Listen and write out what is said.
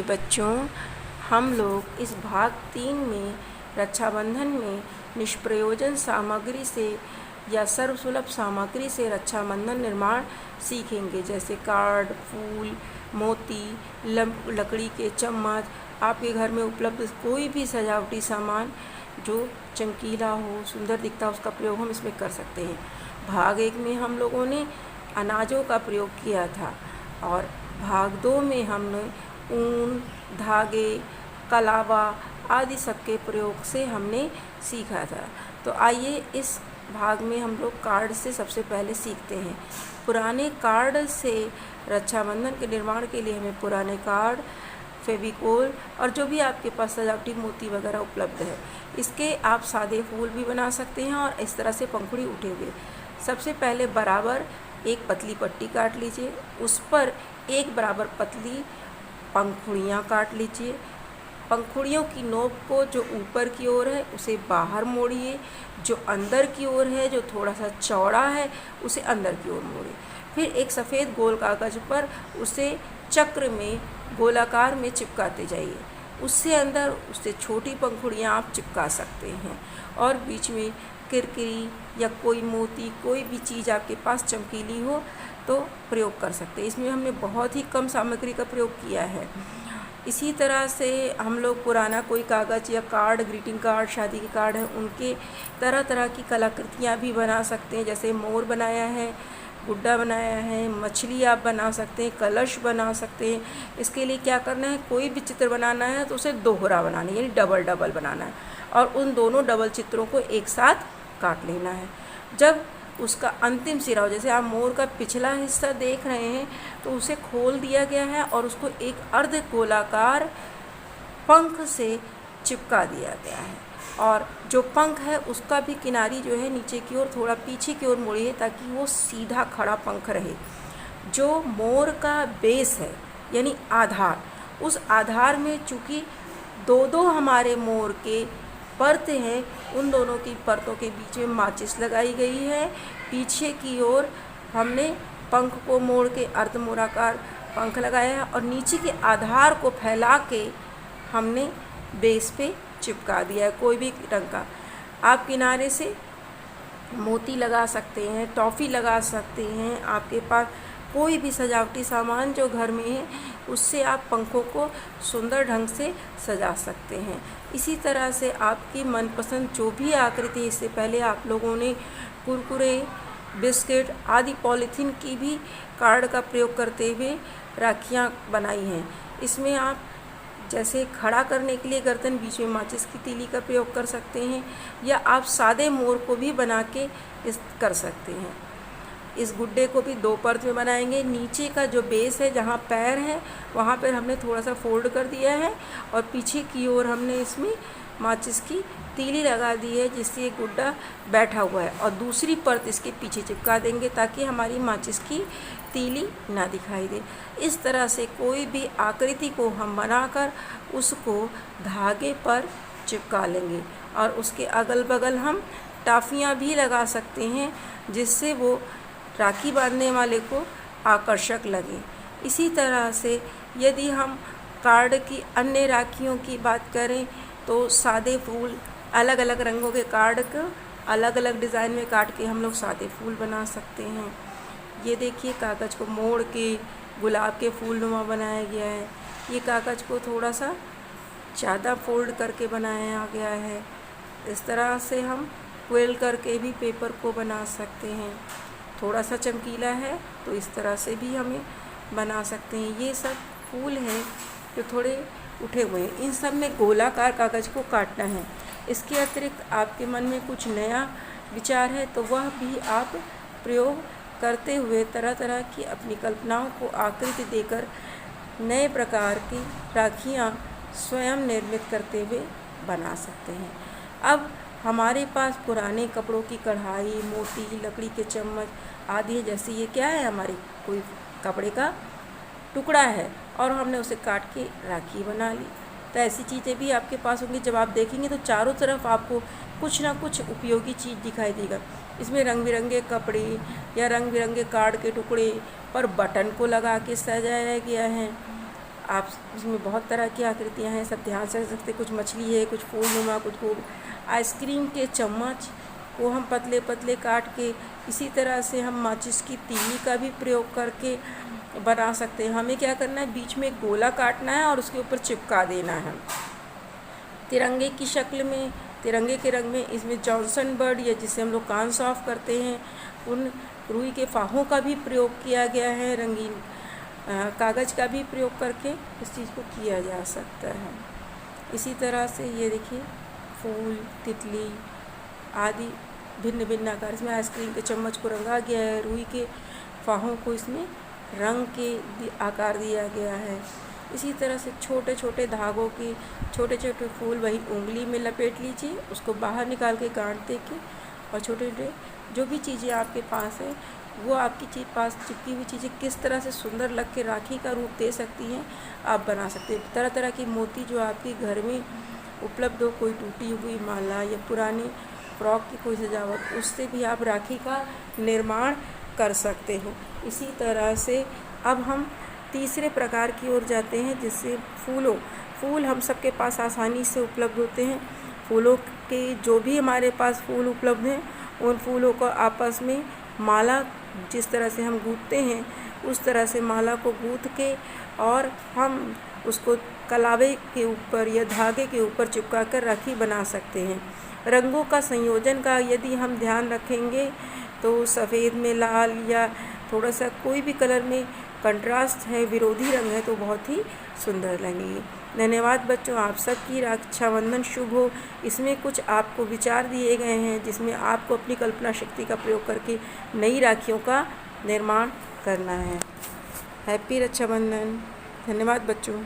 बच्चों, हम लोग इस भाग 3 में रक्षाबंधन में निष्प्रयोजन सामग्री से या सर्वसुलभ सामग्री से रक्षाबंधन निर्माण सीखेंगे, जैसे कार्ड, फूल, मोती, लकड़ी के चम्मच। आपके घर में उपलब्ध कोई भी सजावटी सामान जो चमकीला हो, सुंदर दिखता हो, उसका प्रयोग हम इसमें कर सकते हैं। भाग 1 में हम लोगों ने अनाजों का प्रयोग किया था और भाग 2 में हमने ऊन, धागे, कलावा आदि सबके प्रयोग से हमने सीखा था। तो आइए इस भाग में हम लोग कार्ड से सबसे पहले सीखते हैं। पुराने कार्ड से रक्षाबंधन के निर्माण के लिए हमें पुराने कार्ड, फेविकोल और जो भी आपके पास सजावटी मोती वगैरह उपलब्ध है, इसके आप सादे फूल भी बना सकते हैं और इस तरह से पंखुड़ी उठे हुए। सबसे पहले बराबर एक पतली पट्टी काट लीजिए, उस पर एक बराबर पतली पंखुड़ियाँ काट लीजिए। पंखुड़ियों की नोक को जो ऊपर की ओर है उसे बाहर मोड़िए, जो अंदर की ओर है, जो थोड़ा सा चौड़ा है, उसे अंदर की ओर मोड़िए। फिर एक सफ़ेद गोल कागज़ पर उसे चक्र में गोलाकार में चिपकाते जाइए। उससे अंदर उससे छोटी पंखुड़ियाँ आप चिपका सकते हैं और बीच में किरकिरी या कोई मोती, कोई भी चीज़ आपके पास चमकीली हो तो प्रयोग कर सकते हैं। इसमें हमने बहुत ही कम सामग्री का प्रयोग किया है। इसी तरह से हम लोग पुराना कोई कागज़ या कार्ड, ग्रीटिंग कार्ड, शादी के कार्ड हैं, उनके तरह तरह की कलाकृतियाँ भी बना सकते हैं। जैसे मोर बनाया है, गुड्डा बनाया है, मछली आप बना सकते हैं, कलश बना सकते हैं। इसके लिए क्या करना है, कोई भी चित्र बनाना है तो उसे दोहरा बनाना है, यानी डबल डबल बनाना है और उन दोनों डबल चित्रों को एक साथ काट लेना है। जब उसका अंतिम सिरा हो, जैसे आप मोर का पिछला हिस्सा देख रहे हैं, तो उसे खोल दिया गया है और उसको एक अर्ध गोलाकार पंख से चिपका दिया गया है और जो पंख है उसका भी किनारी जो है नीचे की ओर थोड़ा पीछे की ओर मुड़ी है ताकि वो सीधा खड़ा पंख रहे। जो मोर का बेस है यानी आधार, उस आधार में चूँकि दो दो हमारे मोर के परत हैं, उन दोनों की परतों के बीच में माचिस लगाई गई है। पीछे की ओर हमने पंख को मोड़ के अर्धमोड़ाकार पंख लगाया है और नीचे के आधार को फैला के हमने बेस पे चिपका दिया है कोई भी रंग का। आप किनारे से मोती लगा सकते हैं, टॉफ़ी लगा सकते हैं। आपके पास कोई भी सजावटी सामान जो घर में है उससे आप पंखों को सुंदर ढंग से सजा सकते हैं। इसी तरह से आपकी मनपसंद जो भी आकृति, इससे पहले आप लोगों ने कुरकुरे, बिस्किट आदि पॉलीथीन की भी कार्ड का प्रयोग करते हुए राखियाँ बनाई हैं। इसमें आप जैसे खड़ा करने के लिए गर्दन, बीच में माचिस की तीली का प्रयोग कर सकते हैं या आप सादे मोर को भी बना के इस कर सकते हैं। इस गुड्डे को भी 2 परत में बनाएंगे। नीचे का जो बेस है, जहाँ पैर है, वहाँ पर हमने थोड़ा सा फोल्ड कर दिया है और पीछे की ओर हमने इसमें माचिस की तीली लगा दी है जिससे ये गुड्डा बैठा हुआ है और दूसरी परत इसके पीछे चिपका देंगे ताकि हमारी माचिस की तीली ना दिखाई दे। इस तरह से कोई भी आकृति को हम बनाकर उसको धागे पर चिपका लेंगे और उसके अगल बगल हम टाफियाँ भी लगा सकते हैं जिससे वो राखी बांधने वाले को आकर्षक लगे। इसी तरह से यदि हम कार्ड की अन्य राखियों की बात करें तो सादे फूल, अलग अलग रंगों के कार्ड को अलग अलग डिज़ाइन में काट के हम लोग सादे फूल बना सकते हैं। ये देखिए, कागज़ को मोड़ के गुलाब के फूल नुमा बनाया गया है। ये कागज़ को थोड़ा सा ज़्यादा फोल्ड करके बनाया गया है। इस तरह से हम क्विल करके भी पेपर को बना सकते हैं। थोड़ा सा चमकीला है तो इस तरह से भी हमें बना सकते हैं। ये सब फूल हैं जो थोड़े उठे हुए हैं, इन सब में गोलाकार कागज़ को काटना है। इसके अतिरिक्त आपके मन में कुछ नया विचार है तो वह भी आप प्रयोग करते हुए तरह तरह की अपनी कल्पनाओं को आकृति देकर नए प्रकार की राखियाँ स्वयं निर्मित करते हुए बना सकते हैं। अब हमारे पास पुराने कपड़ों की कढ़ाई, मोती, लकड़ी के चम्मच आदि है। जैसे ये क्या है, हमारी कोई कपड़े का टुकड़ा है और हमने उसे काट के राखी बना ली। तो ऐसी चीज़ें भी आपके पास होंगी। जब आप देखेंगे तो चारों तरफ आपको कुछ ना कुछ उपयोगी चीज़ दिखाई देगा। इसमें रंग बिरंगे कपड़े या रंग बिरंगे कार्ड के टुकड़े पर बटन को लगा के सजाया गया है। आप इसमें बहुत तरह की आकृतियाँ हैं, सब ध्यान से रख सकते। कुछ मछली है, कुछ फूलनुमा, कुछ गोल। आइसक्रीम के चम्मच को हम पतले पतले काट के इसी तरह से हम माचिस की तीली का भी प्रयोग करके बना सकते हैं। हमें क्या करना है, बीच में एक गोला काटना है और उसके ऊपर चिपका देना है तिरंगे की शक्ल में, तिरंगे के रंग में। इसमें जॉनसन बर्ड या जिसे हम लोग कान साफ करते हैं, उन रुई के फाहों का भी प्रयोग किया गया है। रंगीन कागज़ का भी प्रयोग करके इस चीज़ को किया जा सकता है। इसी तरह से ये देखिए फूल, तितली आदि भिन्न भिन्न आकार। इसमें आइसक्रीम के चम्मच को रंगा गया है, रुई के फाहों को इसमें रंग के आकार दिया गया है। इसी तरह से छोटे छोटे धागों के छोटे छोटे फूल वही उंगली में लपेट लीजिए, उसको बाहर निकाल के गांठ दे के, और छोटे छोटे जो भी चीज़ें आपके पास है वो आपकी पास चिपकी हुई चीज़ें किस तरह से सुंदर लग के राखी का रूप दे सकती हैं, आप बना सकते हैं। तरह तरह की मोती जो आपके घर में उपलब्ध हो, कोई टूटी हुई माला या पुरानी फ्रॉक की कोई सजावट, उससे भी आप राखी का निर्माण कर सकते हो। इसी तरह से अब हम तीसरे प्रकार की ओर जाते हैं, जिससे फूल हम सबके पास आसानी से उपलब्ध होते हैं। फूलों के जो भी हमारे पास फूल उपलब्ध हैं, उन फूलों को आपस में माला जिस तरह से हम गूंथते हैं, उस तरह से माला को गूंथ के और हम उसको कलावे के ऊपर या धागे के ऊपर चिपका कर राखी बना सकते हैं। रंगों का संयोजन का यदि हम ध्यान रखेंगे तो सफ़ेद में लाल या थोड़ा सा कोई भी कलर में कंट्रास्ट है, विरोधी रंग है, तो बहुत ही सुंदर लगेंगे। धन्यवाद बच्चों, आप सबकी रक्षाबंधन शुभ हो। इसमें कुछ आपको विचार दिए गए हैं जिसमें आपको अपनी कल्पना शक्ति का प्रयोग करके नई राखियों का निर्माण करना है। हैप्पी रक्षाबंधन। धन्यवाद बच्चों।